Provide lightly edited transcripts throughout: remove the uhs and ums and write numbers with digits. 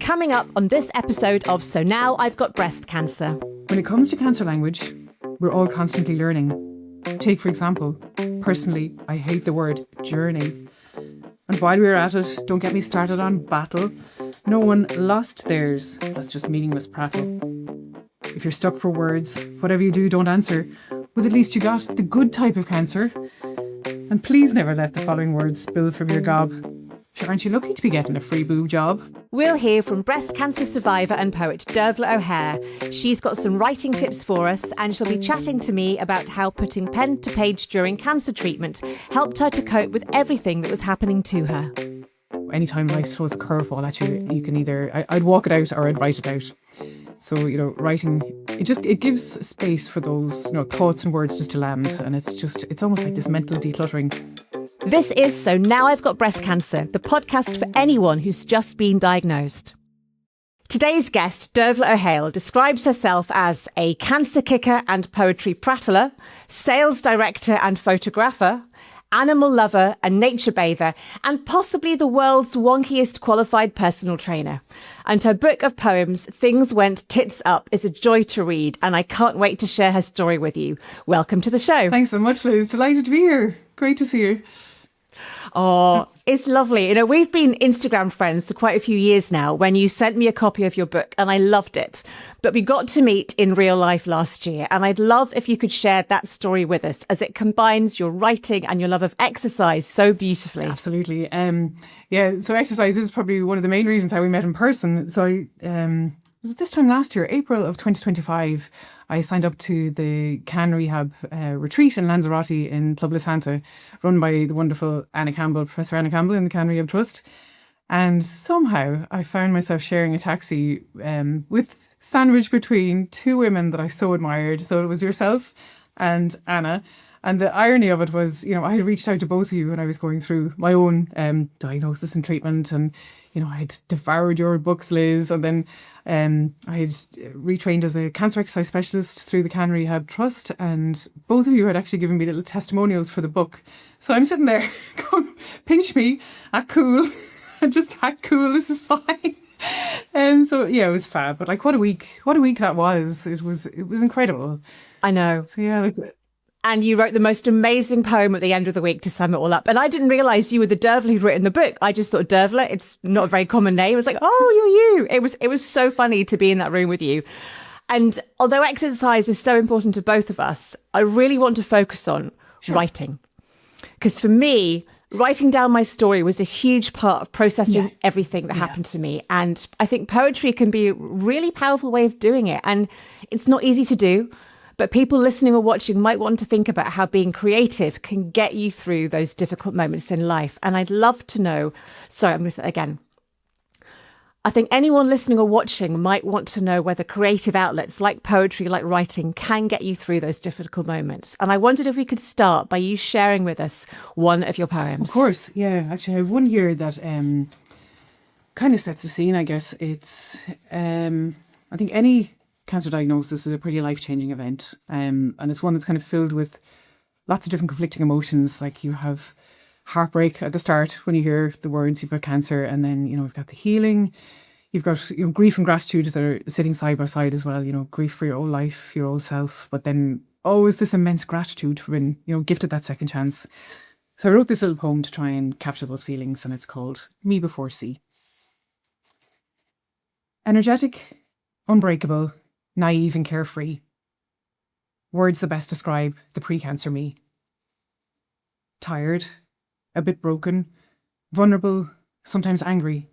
coming up on this episode of So Now I've Got Breast Cancer. When it comes to cancer language, we're all constantly learning. Take, for example, personally, I hate the word journey. And while we're at it, don't get me started on battle. No one lost theirs. That's just meaningless prattle. If you're stuck for words, whatever you do, don't answer. With at least you got the good type of cancer. And please never let the following words spill from your gob. Sure, aren't you lucky to be getting a free boob job? We'll hear from breast cancer survivor and poet Dearbhaile O'Hale. She's got some writing tips for us, and she'll be chatting to me about how putting pen to page during cancer treatment helped her to cope with everything that was happening to her. Anytime life throws a curveball at you, you can either... I'd walk it out or I'd write it out. So, writing, it gives space for those, thoughts and words just to land. And it's almost like this mental decluttering. This is So Now I've Got Breast Cancer, the podcast for anyone who's just been diagnosed. Today's guest, Dearbhaile O'Hale, describes herself as a cancer kicker and poetry prattler, sales director and photographer, animal lover and nature bather, and possibly the world's wonkiest qualified personal trainer. And her book of poems, Things Went Tits Up, is a joy to read, and I can't wait to share her story with you. Welcome to the show. Thanks so much, Liz. Delighted to be here. Great to see you. Oh, it's lovely. We've been Instagram friends for quite a few years now when you sent me a copy of your book and I loved it. But we got to meet in real life last year, and I'd love if you could share that story with us as it combines your writing and your love of exercise so beautifully. Absolutely. So exercise is probably one of the main reasons how we met in person. So was it this time last year, April of 2025, I signed up to the Can Rehab retreat in Lanzarote in Club La Santa, run by the wonderful Professor Anna Campbell in the Can Rehab Trust. And somehow I found myself sharing a taxi with sandwiched between two women that I so admired. So it was yourself and Anna. And the irony of it was, I had reached out to both of you when I was going through my own diagnosis and treatment. And, I had devoured your books, Liz. And then I had retrained as a cancer exercise specialist through the Can Rehab Trust. And both of you had actually given me little testimonials for the book. So I'm sitting there going, pinch me, act cool. Just act cool, this is fine. It was fab. But what a week that was. It was incredible. I know. So and you wrote the most amazing poem at the end of the week to sum it all up. And I didn't realise you were the Dearbhaile who'd written the book. I just thought Dearbhaile, it's not a very common name. I was like, oh, you're you. It was so funny to be in that room with you. And although exercise is so important to both of us, I really want to focus on writing. Because for me, writing down my story was a huge part of processing everything that happened to me. And I think poetry can be a really powerful way of doing it. And it's not easy to do. But people listening or watching might want to think about how being creative can get you through those difficult moments in life. And I'd love to know, sorry, I'm going to again. I think anyone listening or watching might want to know whether creative outlets like poetry, like writing, can get you through those difficult moments. And I wondered if we could start by you sharing with us one of your poems. Of course, yeah. Actually, I have one here that kind of sets the scene, I guess. It's, I think any cancer diagnosis is a pretty life-changing event. And it's one that's kind of filled with lots of different conflicting emotions. Like you have heartbreak at the start when you hear the words, you've got cancer, and then, you've got the healing. You've got grief and gratitude that are sitting side by side as well. Grief for your old life, your old self, but then always this immense gratitude for being, gifted that second chance. So I wrote this little poem to try and capture those feelings, and it's called Me Before C. Energetic, unbreakable, naive and carefree. Words that best describe the pre-cancer me. Tired, a bit broken, vulnerable, sometimes angry.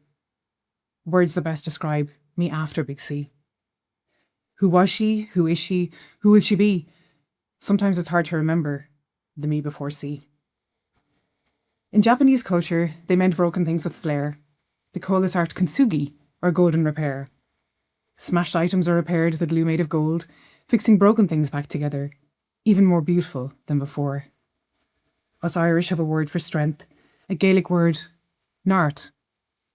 Words that best describe me after Big C. Who was she? Who is she? Who will she be? Sometimes it's hard to remember the me before C. In Japanese culture, they meant broken things with flair. They call this art kintsugi, or golden repair. Smashed items are repaired with a glue made of gold, fixing broken things back together, even more beautiful than before. Us Irish have a word for strength, a Gaelic word, nart.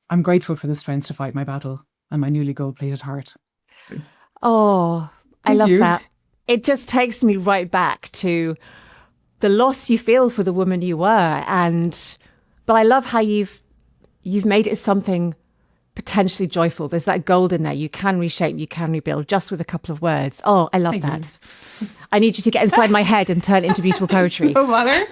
I'm grateful for the strength to fight my battle and my newly gold-plated heart. Oh, I love that. It just takes me right back to the loss you feel for the woman you were. But I love how you've made it something potentially joyful. There's that gold in there. You can reshape, you can rebuild just with a couple of words. Oh, I love that. I need you to get inside my head and turn it into beautiful poetry. No matter.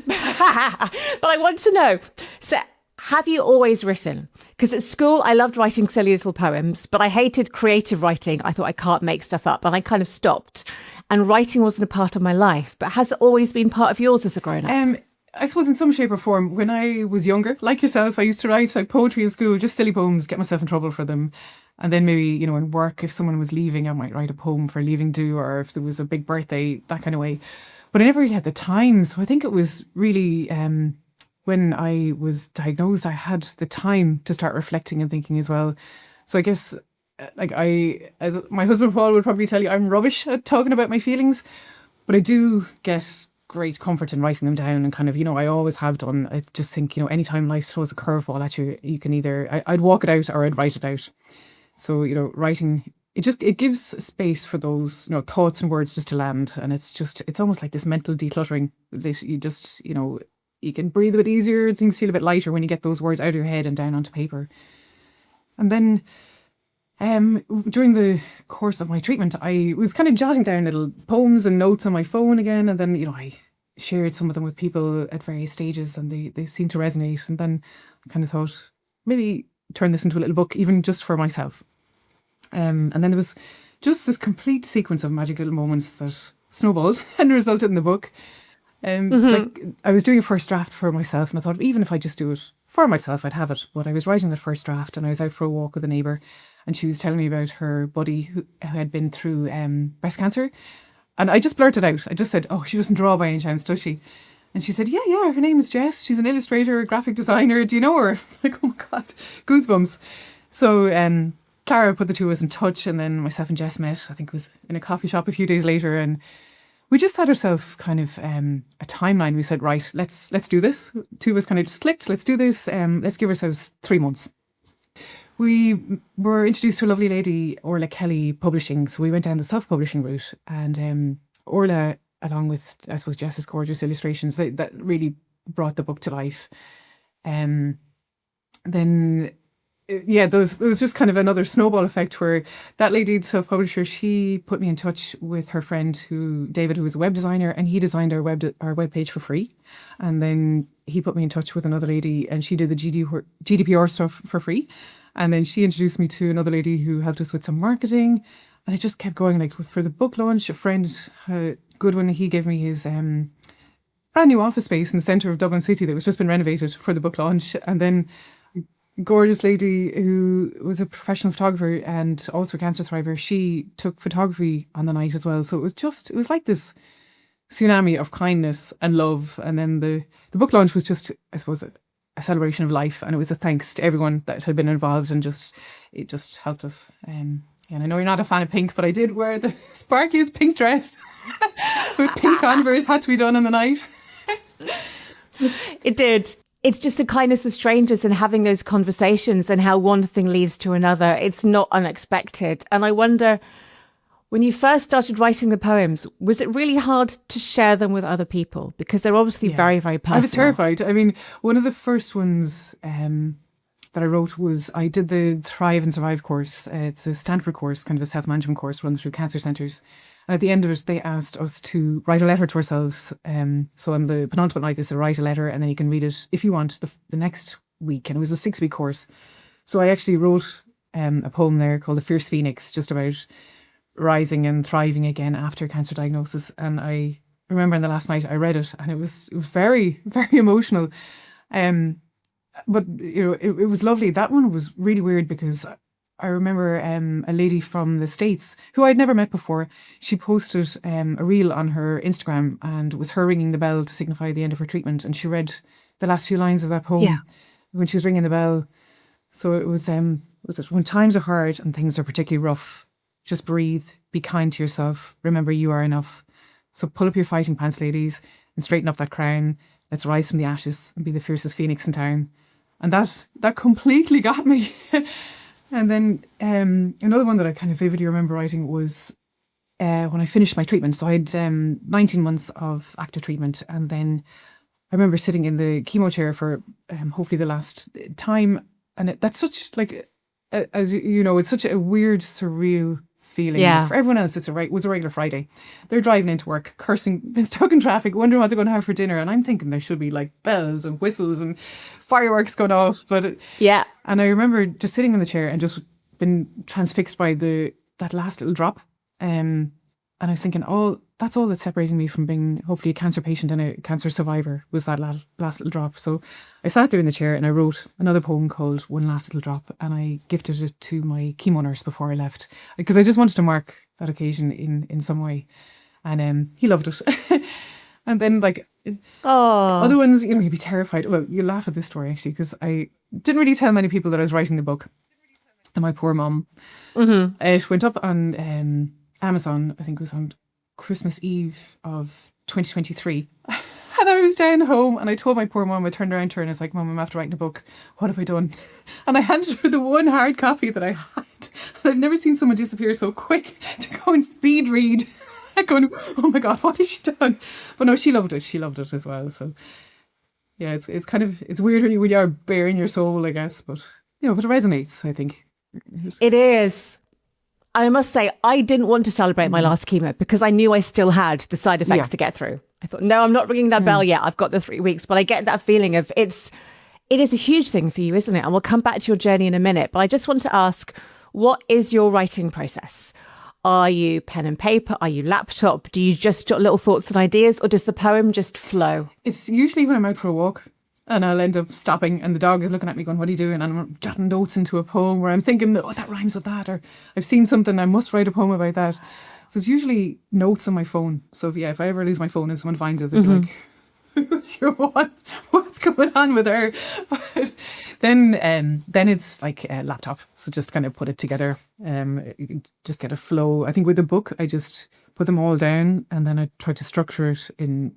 But I want to know, so have you always written? Because at school, I loved writing silly little poems, but I hated creative writing. I thought I can't make stuff up, and I kind of stopped. And writing wasn't a part of my life, but has it always been part of yours as a grown-up? I suppose in some shape or form, when I was younger, like yourself, I used to write like poetry in school, just silly poems, get myself in trouble for them. And then maybe, you know, in work, if someone was leaving, I might write a poem for leaving do, or if there was a big birthday, that kind of way. But I never really had the time. So I think it was really, when I was diagnosed, I had the time to start reflecting and thinking as well. So I guess, like as my husband Paul would probably tell you, I'm rubbish at talking about my feelings, but I do get great comfort in writing them down, and kind of, you know, I always have done. I just think, you know, anytime life throws a curveball at you, you can either, I'd walk it out or I'd write it out. So, you know, writing, it gives space for those, you know, thoughts and words just to land. And it's almost like this mental decluttering that you just, you know, you can breathe a bit easier, things feel a bit lighter when you get those words out of your head and down onto paper. And then during the course of my treatment, I was kind of jotting down little poems and notes on my phone again. And then, you know, I shared some of them with people at various stages, and they seemed to resonate. And then I kind of thought, maybe turn this into a little book, even just for myself. And then there was just this complete sequence of magic little moments that snowballed and resulted in the book. Like I was doing a first draft for myself, and I thought, even if I just do it for myself, I'd have it. But I was writing the first draft, and I was out for a walk with a neighbour, and she was telling me about her buddy who had been through breast cancer. And I just blurted out. I just said, "Oh, she doesn't draw by any chance, does she?" And she said, yeah, her name is Jess. She's an illustrator, a graphic designer. Do you know her? I'm like, oh my God, goosebumps. So Clara put the two of us in touch, and then myself and Jess met, I think it was in a coffee shop a few days later. And we just had ourselves kind of a timeline. We said, right, let's do this. Two of us kind of just clicked, let's do this. Let's give ourselves 3 months. We were introduced to a lovely lady, Orla Kelly Publishing. So we went down the self-publishing route, and Orla, along with, I suppose, Jess's gorgeous illustrations, that really brought the book to life. Then, there was just kind of another snowball effect where that lady, the self-publisher, she put me in touch with her friend David, who was a web designer, and he designed our web page for free. And then he put me in touch with another lady, and she did the GDPR stuff for free. And then she introduced me to another lady who helped us with some marketing. And it just kept going. Like for the book launch, a friend, Goodwin, he gave me his brand new office space in the centre of Dublin City that was just been renovated for the book launch. And then a gorgeous lady who was a professional photographer and also a cancer thriver, she took photography on the night as well. So it was like this tsunami of kindness and love. And then the book launch was just, I suppose, a celebration of life, and it was a thanks to everyone that had been involved, and it just helped us. And I know you're not a fan of pink, but I did wear the sparkliest pink dress with pink Converse, had to be done in the night. It did. It's just the kindness with strangers and having those conversations, and how one thing leads to another. It's not unexpected. And I wonder, when you first started writing the poems, was it really hard to share them with other people? Because they're obviously very, very personal. I was terrified. I mean, one of the first ones that I wrote was, I did the Thrive and Survive course. It's a Stanford course, kind of a self-management course run through cancer centres. And at the end of it, they asked us to write a letter to ourselves. So on the penultimate night, they said, write a letter, and then you can read it if you want the next week. And it was a 6-week course. So I actually wrote a poem there called The Fierce Phoenix, just about rising and thriving again after cancer diagnosis. And I remember in the last night I read it, and it was very, very emotional. But you know, it was lovely. That one was really weird because I remember a lady from the States who I'd never met before. She posted a reel on her Instagram, and it was her ringing the bell to signify the end of her treatment. And she read the last few lines of that poem when she was ringing the bell. So it was when times are hard and things are particularly rough, just breathe, be kind to yourself, remember you are enough. So pull up your fighting pants, ladies, and straighten up that crown. Let's rise from the ashes and be the fiercest phoenix in town. And that completely got me. And then another one that I kind of vividly remember writing was when I finished my treatment. So I had 19 months of active treatment. And then I remember sitting in the chemo chair for hopefully the last time. and that's such like, as you know, it's such a weird, surreal feeling. Yeah. Like for everyone else, it was a regular Friday. They're driving into work, cursing, been stuck in traffic, wondering what they're going to have for dinner. And I'm thinking there should be like bells and whistles and fireworks going off. Yeah. And I remember just sitting in the chair and just been transfixed by that last little drop. And I was thinking, that's all that's separating me from being hopefully a cancer patient and a cancer survivor, was that last little drop. So I sat there in the chair and I wrote another poem called One Last Little Drop, and I gifted it to my chemo nurse before I left, because I just wanted to mark that occasion in some way. And he loved it. And then like other ones, you know, you'd be terrified. Well, you laugh at this story actually, because I didn't really tell many people that I was writing the book. And my poor mum, it went up on Amazon, I think it was on Christmas Eve of 2023. And I was down home and I told my poor mum, I turned around to her and I was like, Mum, I'm after writing a book. What have I done? And I handed her the one hard copy that I had. And I've never seen someone disappear so quick to go and speed read. Going, oh my God, what has she done? But no, she loved it. She loved it as well. So yeah, it's kind of, it's weird when you are bearing your soul, I guess. But, you know, but it resonates, I think. It is. I must say, I didn't want to celebrate my last chemo because I knew I still had the side effects to get through. I thought, no, I'm not ringing that bell yet. I've got the 3 weeks. But I get that feeling of it is a huge thing for you, isn't it? And we'll come back to your journey in a minute. But I just want to ask, what is your writing process? Are you pen and paper? Are you laptop? Do you just jot little thoughts and ideas, or does the poem just flow? It's usually when I'm out for a walk. And I'll end up stopping and the dog is looking at me going, what are you doing? And I'm jotting notes into a poem where I'm thinking, oh, that rhymes with that. Or I've seen something, I must write a poem about that. So it's usually notes on my phone. So if I ever lose my phone and someone finds it, they'll be like, who's your one? What's going on with her? But then it's like a laptop. So just kind of put it together. Just get a flow. I think with the book, I just put them all down and then I try to structure it in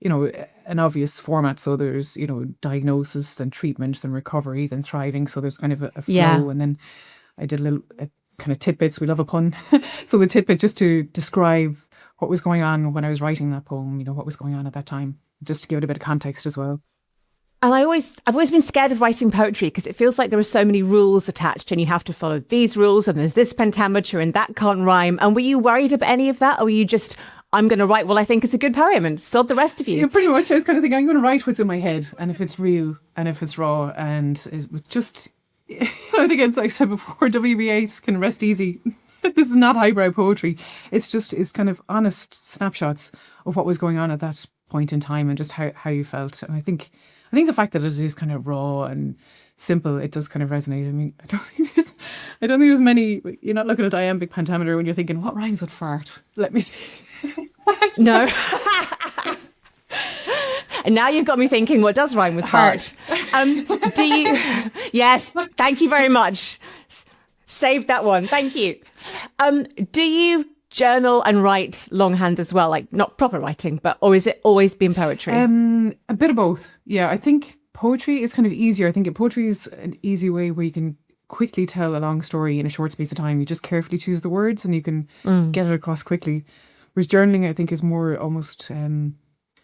you know, an obvious format. So there's, you know, diagnosis, then treatment, then recovery, then thriving. So there's kind of a flow. Yeah. And then I did a little kind of tidbits. We love a pun. So the tidbit just to describe what was going on when I was writing that poem, you know, what was going on at that time, just to give it a bit of context as well. And I've always been scared of writing poetry because it feels like there are so many rules attached and you have to follow these rules and there's this pentameter and that can't rhyme. And were you worried about any of that? Or were you just, I'm going to write what I think is a good poem and sod the rest of you? Yeah, pretty much. I was kind of thinking, I'm going to write what's in my head. And if it's real and if it's raw and it was just, I think it's like I said before, WBAs can rest easy. This is not highbrow poetry. It's kind of honest snapshots of what was going on at that point in time and just how you felt. And I think the fact that it is kind of raw and simple, it does kind of resonate. I mean, I don't think there's many. You're not looking at iambic pentameter when you're thinking, what rhymes with fart? Let me see. No. And now you've got me thinking, what does rhyme with fart? Do you? Yes. Thank you very much. Saved that one. Thank you. Do you journal and write longhand as well? Like not proper writing, or is it always been poetry? A bit of both. Yeah, I think poetry is kind of easier. I think poetry is an easy way where you can quickly tell a long story in a short space of time. You just carefully choose the words and you can get it across quickly. Whereas journaling, I think, is more almost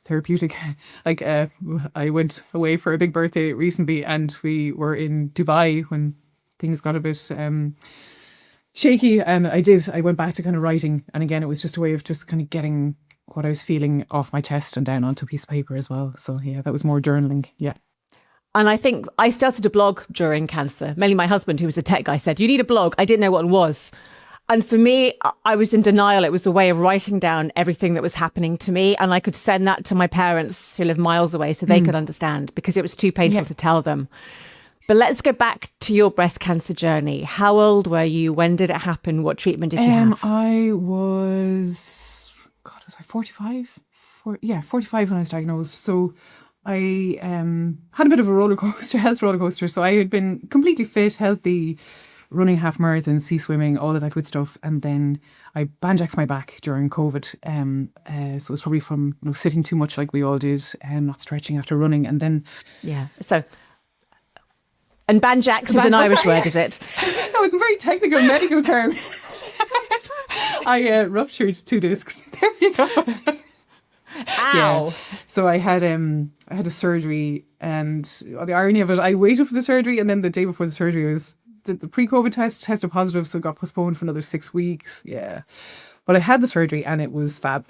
therapeutic. Like I went away for a big birthday recently and we were in Dubai when things got a bit shaky, and I went back to kind of writing, and again it was just a way of just kind of getting what I was feeling off my chest and down onto a piece of paper as well. So yeah, that was more journaling. Yeah. And I think I started a blog during cancer. Mainly my husband, who was a tech guy, said, you need a blog. I didn't know what one was. And for me, I was in denial. It was a way of writing down everything that was happening to me. And I could send that to my parents who live miles away so they could understand, because it was too painful to tell them. But let's go back to your breast cancer journey. How old were you? When did it happen? What treatment did you have? I was 45? 45 when I was diagnosed. So I had a bit of a health roller coaster. So I had been completely fit, healthy, running half marathons, sea swimming, all of that good stuff. And then I banjaxed my back during COVID. So it was probably from sitting too much like we all did, not stretching after running. And then... Yeah. And banjax is an Irish word, is it? No, it's a very technical medical term. I ruptured 2 discs. There you go. Ow. So I had a surgery, and the irony of it, I waited for the surgery, and then the day before the surgery was the pre-COVID test tested positive, so it got postponed for another 6 weeks. Yeah. But I had the surgery and it was fab.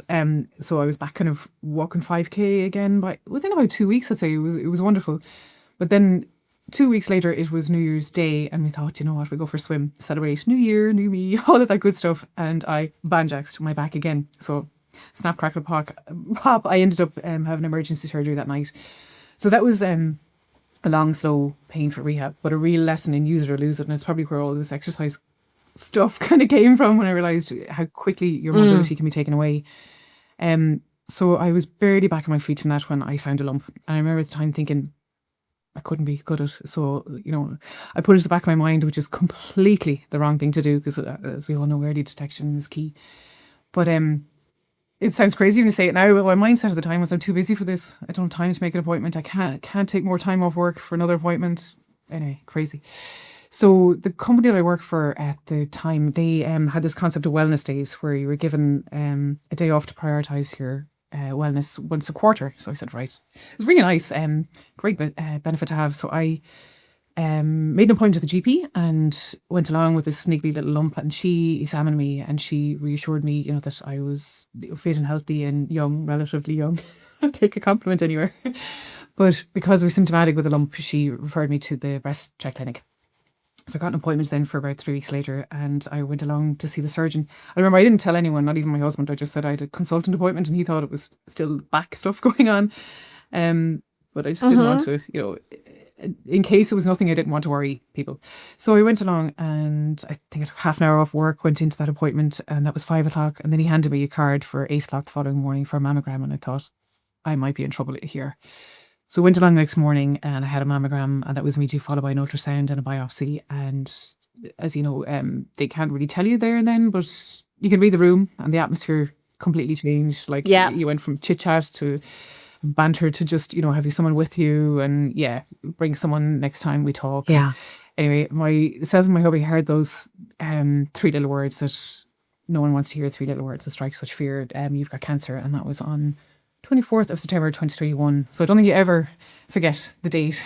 So I was back kind of walking 5K again within about 2 weeks, I'd say. It was wonderful. But then 2 weeks later, it was New Year's Day, and we thought, you know what, we'll go for a swim, celebrate New Year, new me, all of that good stuff. And I banjaxed my back again. So snap, crackle, pop. I ended up having emergency surgery that night. So that was a long, slow, painful rehab, but a real lesson in use it or lose it. And it's probably where all this exercise stuff kind of came from, when I realised how quickly your mobility can be taken away. So I was barely back on my feet from that when I found a lump. And I remember at the time thinking, I couldn't be good at it. So, you know, I put it at the back of my mind, which is completely the wrong thing to do, because as we all know, early detection is key. But it sounds crazy when you say it now, but my mindset at the time was, I'm too busy for this. I don't have time to make an appointment. I can't take more time off work for another appointment. Anyway, crazy. So the company that I worked for at the time, they had this concept of wellness days, where you were given a day off to prioritise your wellness once a quarter. So I said, right. It was really nice. Great benefit to have. So I made an appointment with the GP and went along with this sniggly little lump, and she examined me and she reassured me, you know, that I was fit and healthy and young, relatively young. I'll take a compliment anywhere. But because I was symptomatic with a lump, she referred me to the breast check clinic. So I got an appointment then for about 3 weeks later, and I went along to see the surgeon. I remember I didn't tell anyone, not even my husband. I just said I had a consultant appointment, and he thought it was still back stuff going on. But I just didn't want to, you know, in case it was nothing, I didn't want to worry people. So I went along, and I think I took half an hour off work, went into that appointment, and that was 5 o'clock. And then he handed me a card for 8 o'clock the following morning for a mammogram, and I thought, I might be in trouble here. So I went along the next morning and I had a mammogram, and that was immediately followed by an ultrasound and a biopsy. And as you know, they can't really tell you there and then, but you can read the room, and the atmosphere completely changed. Like, you went from chit chat to banter to just, you know, having someone with you, and bring someone next time we talk. Yeah. Anyway, myself and my hubby heard those 3 little words that no one wants to hear, 3 little words that strike such fear. You've got cancer. And that was on 24th of September 2021. So I don't think you ever forget the date.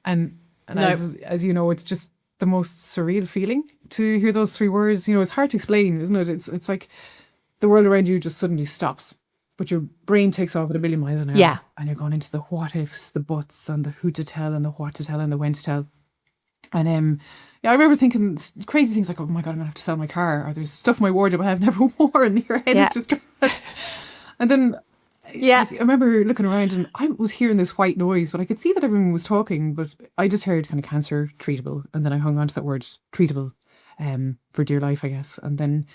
and No. as you know, it's just the most surreal feeling to hear those 3 words. You know, it's hard to explain, isn't it? It's like the world around you just suddenly stops, but your brain takes off at 1,000,000 miles an hour. Yeah. And you're going into the what ifs, the buts, and the who to tell, and the what to tell, and the when to tell. And I remember thinking crazy things like, oh my God, I'm gonna have to sell my car, or there's stuff in my wardrobe I have never worn. Your head is just and then I remember looking around, and I was hearing this white noise, but I could see that everyone was talking, but I just heard kind of cancer treatable, and then I hung on to that word treatable for dear life, I guess. And then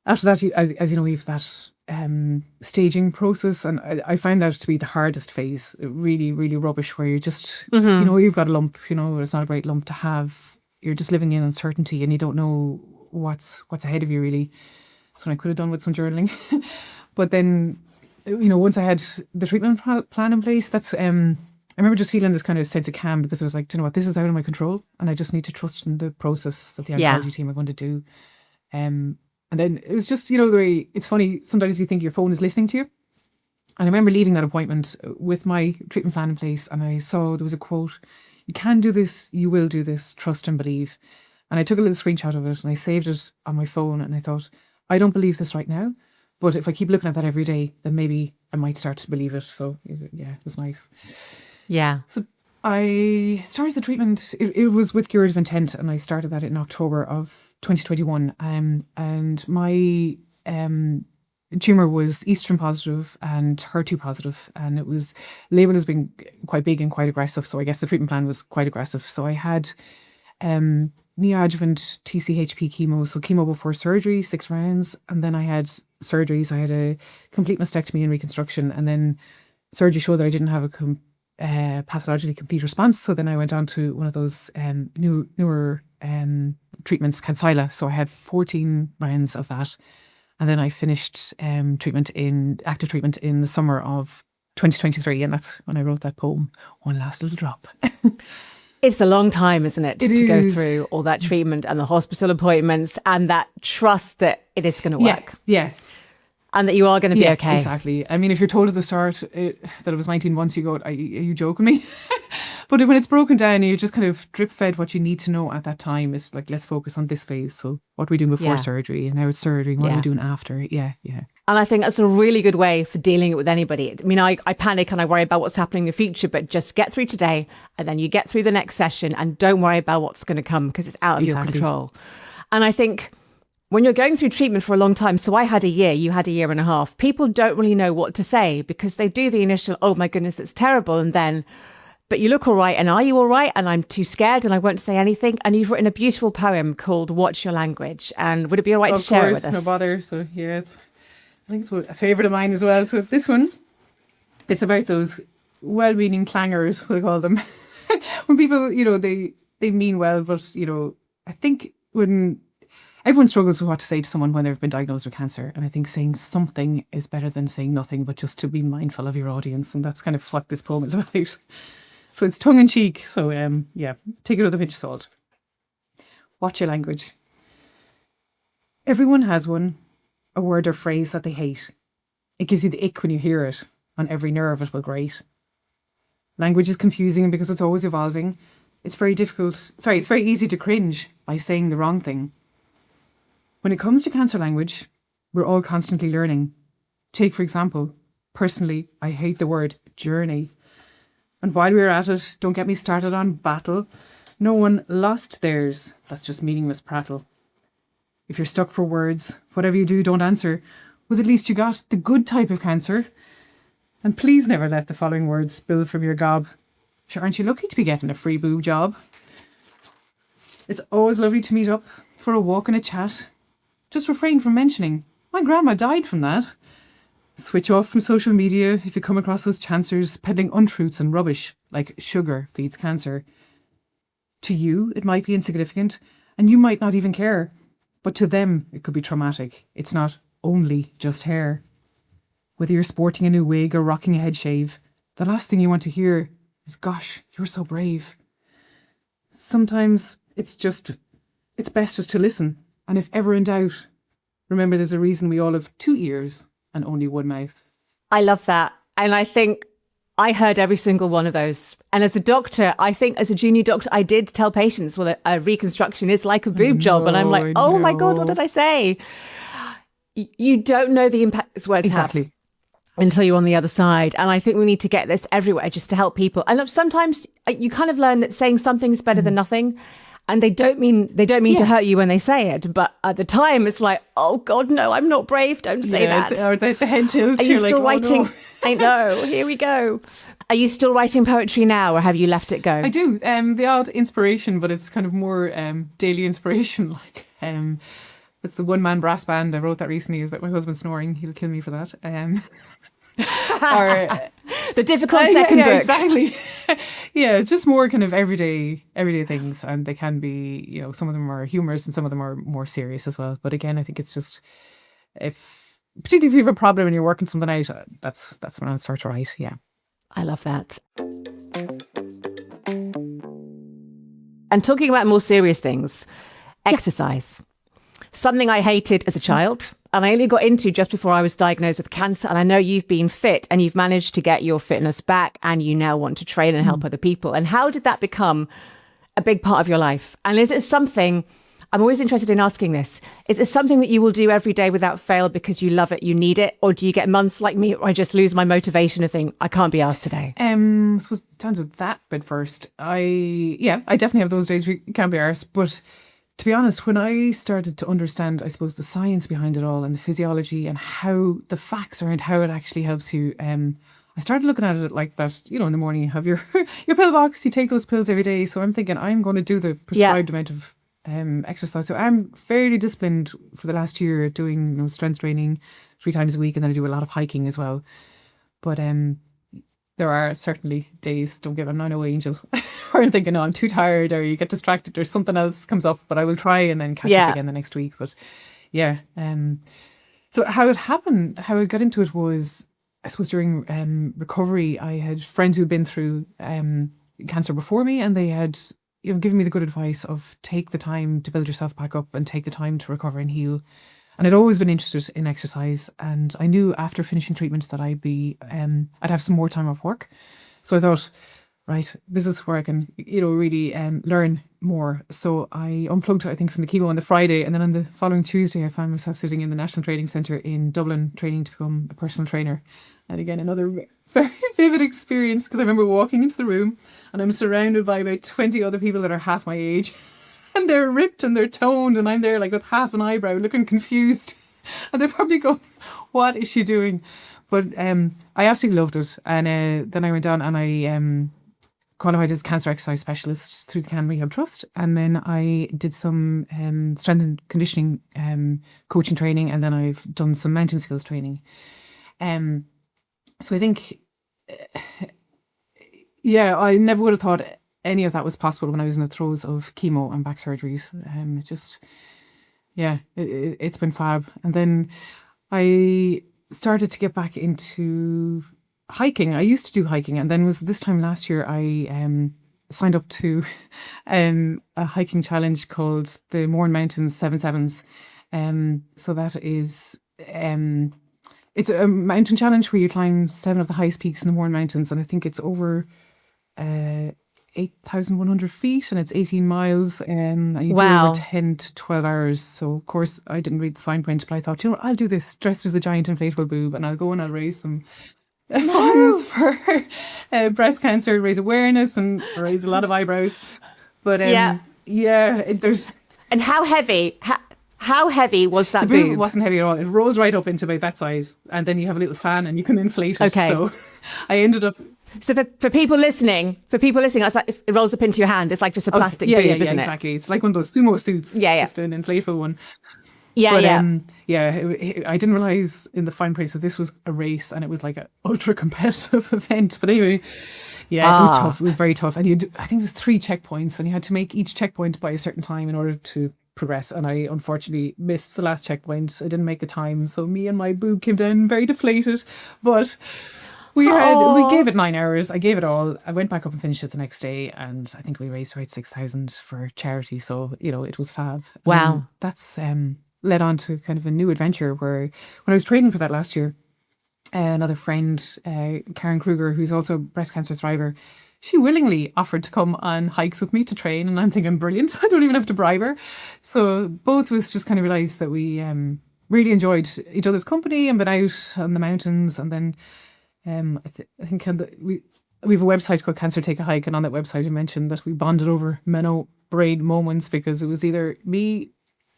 after that, as you know, you've that staging process, and I find that to be the hardest phase. Really, really rubbish, where you're just, you know, you've got a lump, you know, it's not a great lump to have. You're just living in uncertainty, and you don't know what's ahead of you, really. So I could have done with some journaling. But then, you know, once I had the treatment plan in place, that's I remember just feeling this kind of sense of calm, because I was like, do you know what, this is out of my control, and I just need to trust in the process that the oncology team are going to do. And then it was just, you know, it's funny, sometimes you think your phone is listening to you. And I remember leaving that appointment with my treatment plan in place, and I saw there was a quote, "You can do this, you will do this, trust and believe." And I took a little screenshot of it and I saved it on my phone, and I thought, I don't believe this right now, but if I keep looking at that every day, then maybe I might start to believe it. So yeah, it was nice. Yeah. So I started the treatment, it was with curative intent, and I started that in October of 2021. And my tumour was estrogen positive and HER2 positive, and it was labelled as being quite big and quite aggressive. So I guess the treatment plan was quite aggressive. So I had neoadjuvant TCHP chemo, so chemo before surgery, 6 rounds, and then I had surgeries. I had a complete mastectomy and reconstruction, and then surgery showed that I didn't have a pathologically complete response. So then I went on to one of those newer treatments, Kadcyla. So I had 14 rounds of that, and then I finished active treatment in the summer of 2023, and that's when I wrote that poem, One Last Little Drop. It's a long time, isn't it, to go is. through all that treatment and the hospital appointments and that trust that it is going to work. Yeah. And that you are going to be okay. Exactly. I mean, if you're told at the start that it was 19 months, you go, are you joking me? But when it's broken down, you just kind of drip fed what you need to know at that time. It's like, let's focus on this phase. So what are we doing before surgery? And now it's surgery. What are we doing after? Yeah. And I think that's a really good way for dealing it with anybody. I mean, I panic and I worry about what's happening in the future, but just get through today and then you get through the next session and don't worry about what's going to come because it's out of your control. And I think when you're going through treatment for a long time, so I had a year, you had a year and a half, people don't really know what to say because they do the initial, oh my goodness, that's terrible. And then, but you look all right. And are you all right? And I'm too scared and I won't say anything. And you've written a beautiful poem called Watch Your Language. And would it be all right to share it with us? No bother. So yeah, I think it's a favourite of mine as well. So this one, it's about those well-meaning clangers, we'll call them. When people, they mean well, but, I think when everyone struggles with what to say to someone when they've been diagnosed with cancer. And I think saying something is better than saying nothing, but just to be mindful of your audience. And that's kind of what this poem is about. So it's tongue in cheek. So take it with a pinch of salt. Watch your language. Everyone has one, a word or phrase that they hate. It gives you the ick when you hear it. On every nerve it will grate. Language is confusing because it's always evolving. It's very easy to cringe by saying the wrong thing. When it comes to cancer language, we're all constantly learning. Take, for example, personally, I hate the word journey. And while we're at it, don't get me started on battle. No one lost theirs. That's just meaningless prattle. If you're stuck for words, whatever you do, don't answer. Well, at least you got the good type of cancer. And please never let the following words spill from your gob. Sure, aren't you lucky to be getting a free boob job? It's always lovely to meet up for a walk and a chat. Just refrain from mentioning, my grandma died from that. Switch off from social media if you come across those chancers peddling untruths and rubbish like sugar feeds cancer. To you, it might be insignificant and you might not even care. But to them, it could be traumatic. It's not only just hair. Whether you're sporting a new wig or rocking a head shave, the last thing you want to hear is, gosh, you're so brave. Sometimes it's best just to listen. And if ever in doubt, remember there's a reason we all have 2 ears and only one mouth. I love that. And I think I heard every single one of those. And as a doctor, I think as a junior doctor, I did tell patients, well, a reconstruction is like a boob job. And I'm like, oh my God, what did I say? You don't know the impact these words have until you're on the other side. And I think we need to get this everywhere just to help people. And sometimes you kind of learn that saying something is better than nothing. And they don't mean to hurt you when they say it, but at the time it's like, oh God, no, I'm not brave. Don't say that. Or the head tilt. Are you still writing? Oh, no. I know. Here we go. Are you still writing poetry now, or have you left it go? I do. The odd inspiration, but it's kind of more daily inspiration. Like it's the one man brass band. I wrote that recently. It's about my husband snoring. He'll kill me for that. Or the difficult second book. Exactly. Yeah, just more kind of everyday things, and they can be, some of them are humorous and some of them are more serious as well. But again, I think it's just particularly if you have a problem and you're working something out, that's when I'll start to write. Yeah, I love that. And talking about more serious things, exercise. Something I hated as a child, and I only got into just before I was diagnosed with cancer. And I know you've been fit and you've managed to get your fitness back and you now want to train and help other people. And how did that become a big part of your life? And is it something, I'm always interested in asking this, is it something that you will do every day without fail because you love it, you need it? Or do you get months like me where I just lose my motivation and think, I can't be asked today? I suppose in terms of that bit first, I definitely have those days where you can't be arsed, but to be honest, when I started to understand, I suppose, the science behind it all and the physiology and how the facts around how it actually helps you, I started looking at it like that, in the morning you have your pill box, you take those pills every day. So I'm thinking I'm going to do the prescribed amount of exercise. So I'm fairly disciplined for the last year doing strength training 3 times a week, and then I do a lot of hiking as well. But there are certainly days, I'm not no angel, where I'm thinking, I'm too tired, or you get distracted or something else comes up, but I will try and then catch up again the next week. But yeah. So how it happened, how I got into it was, I suppose during recovery, I had friends who'd been through cancer before me, and they had given me the good advice of take the time to build yourself back up and take the time to recover and heal. And I'd always been interested in exercise, and I knew after finishing treatment that I'd have some more time off work. So I thought, right, this is where I can, really learn more. So I unplugged, I think, from the chemo on the Friday, and then on the following Tuesday, I found myself sitting in the National Training Centre in Dublin, training to become a personal trainer. And again, another very vivid experience, because I remember walking into the room, and I'm surrounded by about 20 other people that are half my age. And they're ripped and they're toned, and I'm there like with half an eyebrow looking confused. And they're probably going, what is she doing? But I absolutely loved it. And then I went on and I qualified as cancer exercise specialist through the Can Rehab Trust. And then I did some strength and conditioning coaching training. And then I've done some mountain skills training. So I think, I never would have thought any of that was possible when I was in the throes of chemo and back surgeries. It's been fab. And then I started to get back into hiking. I used to do hiking, and then was this time last year I signed up to a hiking challenge called the Mourne Mountains 7 Sevens. So that is it's a mountain challenge where you climb 7 of the highest peaks in the Mourne Mountains, and I think it's over 8,100 feet, and it's 18 miles, and you do over 10 to 12 hours. So of course I didn't read the fine print, but I thought, I'll do this dressed as a giant inflatable boob, and I'll go and I'll raise some funds for breast cancer, raise awareness and raise a lot of eyebrows. But there's... And how heavy? How heavy was that the boob? Boob wasn't heavy at all. It rolls right up into about that size, and then you have a little fan and you can inflate it. Okay. So I ended up... So for people listening, it's like if it rolls up into your hand. It's like just a plastic boob, isn't it? Exactly. It's like one of those sumo suits. Just an inflatable one. I didn't realise in the fine print that this was a race, and it was like an ultra competitive event. But anyway, it was tough. It was very tough. And I think it was 3 checkpoints, and you had to make each checkpoint by a certain time in order to progress. And I unfortunately missed the last checkpoint. I didn't make the time. So me and my boob came down very deflated. But... We gave it 9 hours. I gave it all. I went back up and finished it the next day, and I think we raised about 6,000 for charity. So, it was fab. Wow. That's led on to kind of a new adventure where when I was training for that last year, another friend, Karen Kruger, who's also a breast cancer thriver, she willingly offered to come on hikes with me to train, and I'm thinking, brilliant. I don't even have to bribe her. So both of us just kind of realised that we really enjoyed each other's company and been out on the mountains, and then I think we have a website called Cancer Take a Hike, and on that website I mentioned that we bonded over menno brain moments, because it was either me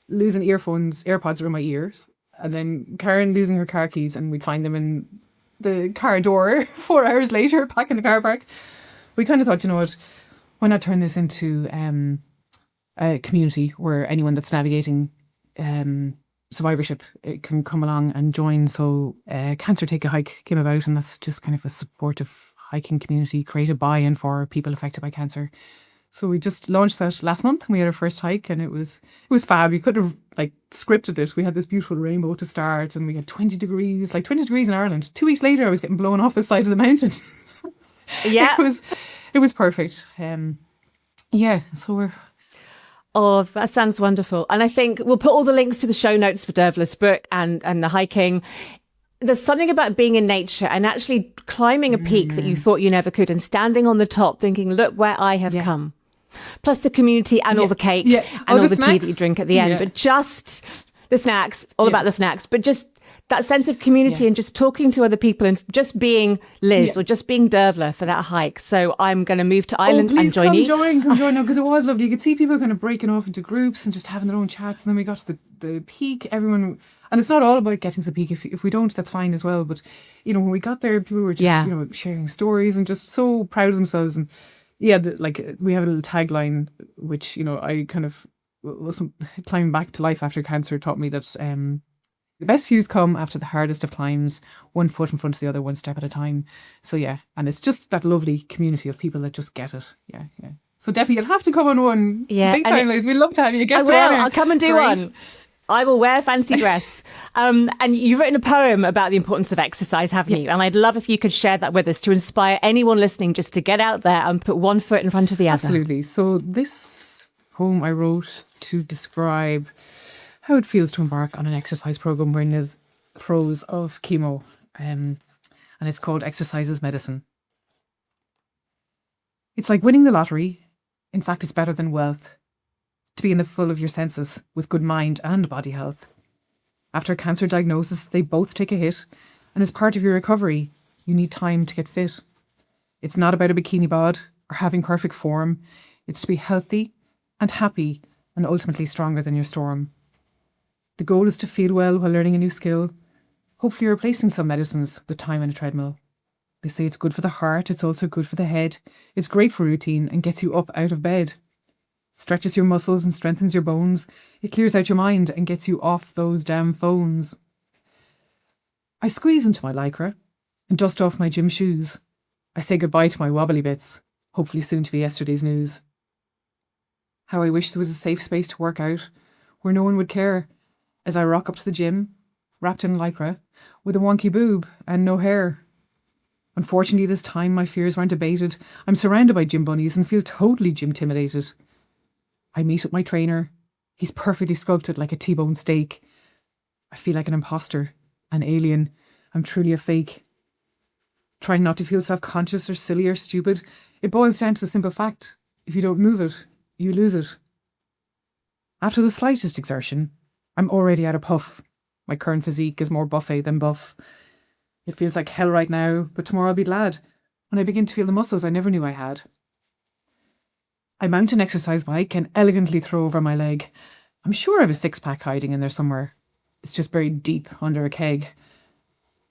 losing AirPods around my ears, and then Karen losing her car keys, and we'd find them in the car door 4 hours later, back in the car park. We kind of thought, what, why not turn this into a community where anyone that's navigating survivorship, it can come along and join. So Cancer Take a Hike came about, and that's just kind of a supportive hiking community created by and for people affected by cancer. So we just launched that last month, and we had our first hike, and it was fab. You could have scripted it. We had this beautiful rainbow to start, and we had 20 degrees in Ireland. 2 weeks later I was getting blown off the side of the mountain. It was perfect. So we're... Oh, that sounds wonderful. And I think we'll put all the links to the show notes for Dearbhaile's book and the hiking. There's something about being in nature and actually climbing a peak that you thought you never could, and standing on the top thinking, look where I have come. Plus the community and all the cake and all the tea that you drink at the end. But just the snacks, all about the snacks, but just that sense of community and just talking to other people and just being Liz or just being Dearbhaile for that hike. So I'm going to move to Ireland and join you. Come join, because it was lovely. You could see people kind of breaking off into groups and just having their own chats. And then we got to the peak, everyone... And it's not all about getting to the peak. If we don't, that's fine as well. But, when we got there, people were just, sharing stories and just so proud of themselves. And we have a little tagline, which, I kind of was climbing back to life after cancer taught me that the best views come after the hardest of climbs, 1 foot in front of the other, 1 step at a time. So, and it's just that lovely community of people that just get it. Yeah. So definitely you'll have to come on one. Yeah. Big time, Liz. We'd love to have you. I will. I'll come and do one. I will wear a fancy dress. And you've written a poem about the importance of exercise, haven't you? And I'd love if you could share that with us to inspire anyone listening just to get out there and put 1 foot in front of the other. Absolutely. So this poem I wrote to describe how it feels to embark on an exercise program when there's throes of chemo. And it's called Exercise is Medicine. It's like winning the lottery. In fact, it's better than wealth. To be in the full of your senses with good mind and body health. After a cancer diagnosis, they both take a hit. And as part of your recovery, you need time to get fit. It's not about a bikini bod or having perfect form. It's to be healthy and happy and ultimately stronger than your storm. The goal is to feel well while learning a new skill, hopefully replacing some medicines with time on a treadmill. They say it's good for the heart, it's also good for the head. It's great for routine and gets you up out of bed. Stretches your muscles and strengthens your bones. It clears out your mind and gets you off those damn phones. I squeeze into my lycra and dust off my gym shoes. I say goodbye to my wobbly bits, hopefully soon to be yesterday's news. How I wish there was a safe space to work out where no one would care as I rock up to the gym, wrapped in lycra, with a wonky boob and no hair. Unfortunately, this time my fears weren't abated. I'm surrounded by gym bunnies and feel totally gym-timidated. I meet with my trainer. He's perfectly sculpted like a T-bone steak. I feel like an imposter, an alien. I'm truly a fake. Trying not to feel self-conscious or silly or stupid, it boils down to the simple fact: if you don't move it, you lose it. After the slightest exertion, I'm already at a puff. My current physique is more buffet than buff. It feels like hell right now, but tomorrow I'll be glad when I begin to feel the muscles I never knew I had. I mount an exercise bike and elegantly throw over my leg. I'm sure I have a six-pack hiding in there somewhere. It's just buried deep under a keg.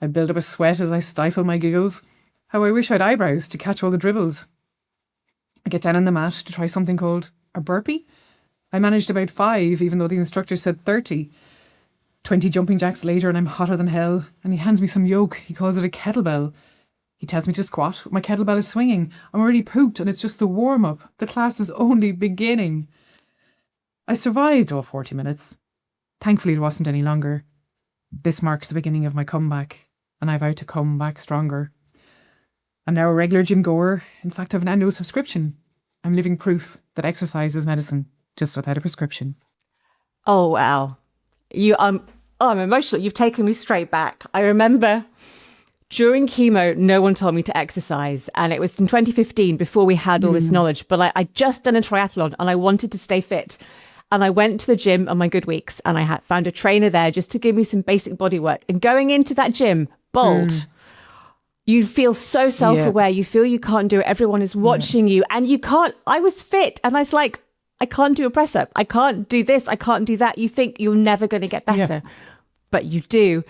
I build up a sweat as I stifle my giggles. How I wish I'd eyebrows to catch all the dribbles. I get down on the mat to try something called a burpee. I managed about 5, even though the instructor said 30. 20 jumping jacks later and I'm hotter than hell. And he hands me some yoke. He calls it a kettlebell. He tells me to squat. My kettlebell is swinging. I'm already pooped and it's just the warm-up. The class is only beginning. I survived all 40 minutes. Thankfully it wasn't any longer. This marks the beginning of my comeback, and I vow to come back stronger. I'm now a regular gym goer. In fact, I have an annual subscription. I'm living proof that exercise is medicine, just without a prescription. Oh, wow. I'm emotional. You've taken me straight back. I remember during chemo, no one told me to exercise. And it was in 2015 before we had all this knowledge. But I just done a triathlon and I wanted to stay fit. And I went to the gym on my good weeks and I found a trainer there just to give me some basic body work. And going into that gym, bold, you feel so self-aware. You feel you can't do it. Everyone is watching you and you can't. I was fit and I was like, I can't do a press up. I can't do this. I can't do that. You think you're never going to get better, but you do.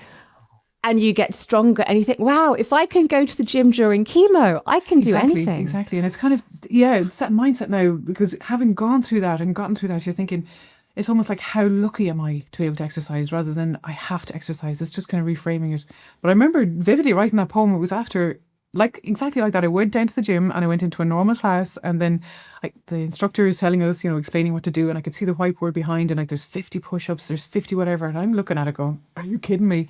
And you get stronger and you think, wow, if I can go to the gym during chemo, I can do anything. Exactly. And it's kind of, it's that mindset now, because having gone through that and gotten through that, you're thinking, it's almost like, how lucky am I to be able to exercise rather than I have to exercise. It's just kind of reframing it. But I remember vividly writing that poem. It was after, exactly like that. I went down to the gym and I went into a normal class and then the instructor is telling us, explaining what to do. And I could see the whiteboard behind and there's 50 push-ups, there's 50 whatever. And I'm looking at it going, are you kidding me?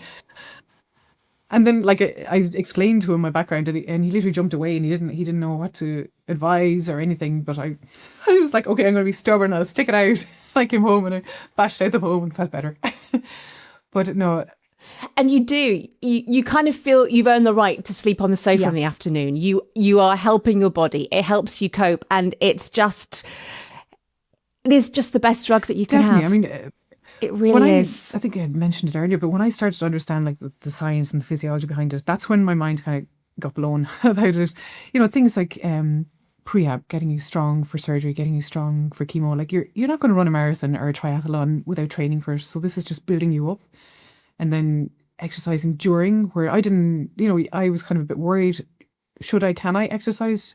And then I explained to him my background and he literally jumped away and he didn't know what to advise or anything. But I was like, okay, I'm going to be stubborn. I'll stick it out. I came home and I bashed out the poem and felt better. But no. And you do. You kind of feel you've earned the right to sleep on the sofa in the afternoon. You are helping your body. It helps you cope. And it is just the best drug that you can have. I mean, it really is. I think I had mentioned it earlier, but when I started to understand the science and the physiology behind it, that's when my mind kind of got blown about it. Things like prehab, getting you strong for surgery, getting you strong for chemo. Like you're not going to run a marathon or a triathlon without training for it. So this is just building you up. And then exercising during, where I didn't, I was kind of a bit worried. Can I exercise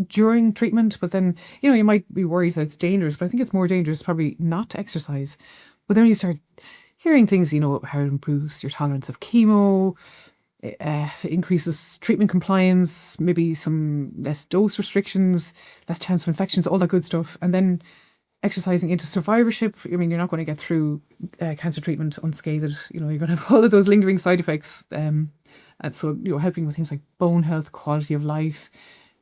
during treatment? But then, you might be worried that it's dangerous, but I think it's more dangerous probably not to exercise. But then when you start hearing things, how it improves your tolerance of chemo, it increases treatment compliance, maybe some less dose restrictions, less chance of infections, all that good stuff. And then exercising into survivorship. I mean, you're not going to get through cancer treatment unscathed. You're going to have all of those lingering side effects. And so, helping with things like bone health, quality of life,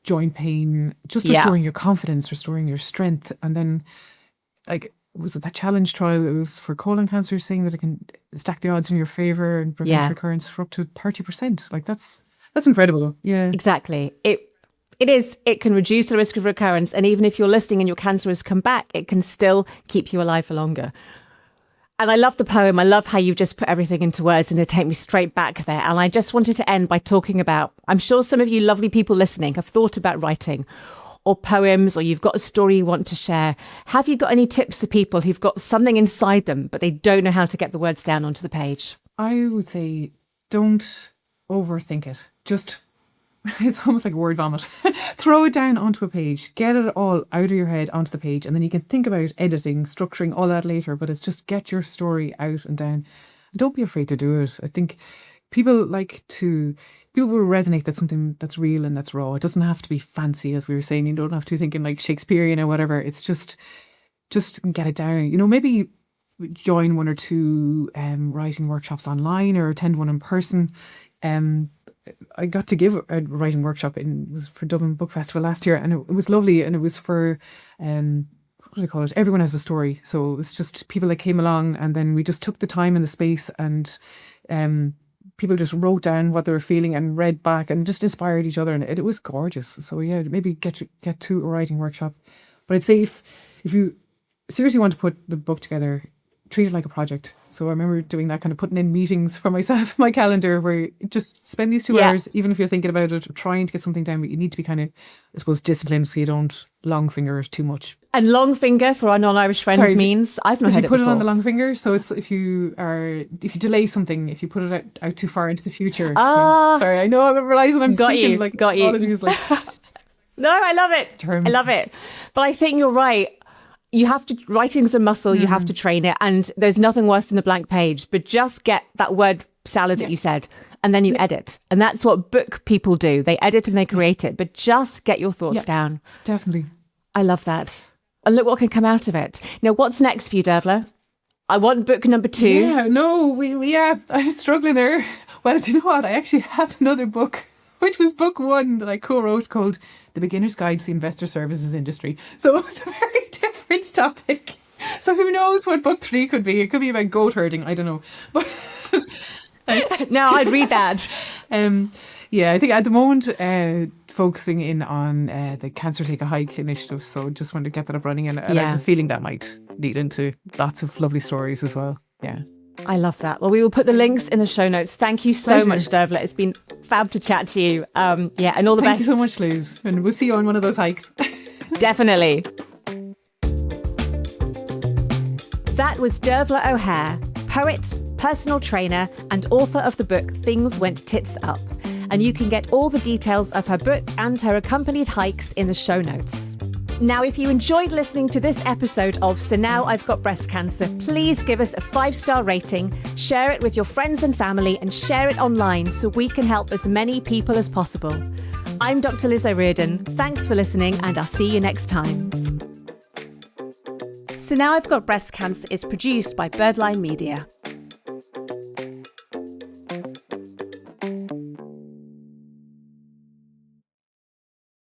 joint pain, just restoring your confidence, restoring your strength. And then like, was it that challenge trial? It was for colon cancer, saying that it can stack the odds in your favor and prevent recurrence for up to 30%. Like that's incredible. Yeah, exactly. It can reduce the risk of recurrence. And even if you're listening and your cancer has come back, it can still keep you alive for longer. And I love the poem. I love how you've just put everything into words and it take me straight back there. And I just wanted to end by talking about, I'm sure some of you lovely people listening have thought about writing or poems, or you've got a story you want to share. Have you got any tips for people who've got something inside them, but they don't know how to get the words down onto the page? I would say don't overthink it. Just, it's almost like word vomit. Throw it down onto a page, get it all out of your head onto the page, and then you can think about editing, structuring, all that later. But it's just get your story out and down. Don't be afraid to do it. I think people will resonate that's something that's real and that's raw. It doesn't have to be fancy, as we were saying. You don't have to be thinking like Shakespearean or whatever. It's just get it down. Maybe join one or two writing workshops online or attend one in person. I got to give a writing workshop. It was for Dublin Book Festival last year, and it was lovely. And it was for what do they call it? Everyone has a story. So it was just people that came along, and then we just took the time and the space, and people just wrote down what they were feeling and read back and just inspired each other, and it was gorgeous. So yeah, maybe get to a writing workshop. But I'd say if you seriously want to put the book together, treat it like a project. So I remember doing that, kind of putting in meetings for myself, my calendar, where you just spend these 2 hours, even if you're thinking about it, trying to get something down, but you need to be kind of, I suppose, disciplined so you don't long finger it too much. And long finger for our non-Irish friends means, I've not heard it before. If you put it on the long finger, so it's if you delay something, if you put it out too far into the future. Sorry, I know I'm realising I'm speaking like all of these like... No, I love it. Terms. I love it. But I think you're right. You have to, writing's a muscle, you have to train it, and there's nothing worse than a blank page, but just get that word salad that you said, and then you edit. And that's what book people do. They edit and they create it, but just get your thoughts down. Definitely. I love that. And look what can come out of it. Now, what's next for you, Dearbhaile? I want book number 2. Yeah, no, I'm struggling there. Well, do you know what? I actually have another book, which was book 1 that I co-wrote, called The Beginner's Guide to the Investor Services Industry. So it was a very different topic. So who knows what book 3 could be? It could be about goat herding. I don't know. But no, I'd read that. I think at the moment, focusing in on the Cancer Take a Hike initiative. So just wanted to get that up running. And I have a feeling that might lead into lots of lovely stories as well. Yeah. I love that. Well, we will put the links in the show notes. Thank you so much, Dearbhaile. It's been fab to chat to you. And all the best. Thank you so much, Liz. And we'll see you on one of those hikes. Definitely. That was Dearbhaile O'Hale, poet, personal trainer, and author of the book Things Went Tits Up. And you can get all the details of her book and her accompanied hikes in the show notes. Now, if you enjoyed listening to this episode of So Now I've Got Breast Cancer, please give us a 5-star rating, share it with your friends and family, and share it online so we can help as many people as possible. I'm Dr. Liz O'Riordan. Thanks for listening, and I'll see you next time. So Now I've Got Breast Cancer is produced by Birdline Media.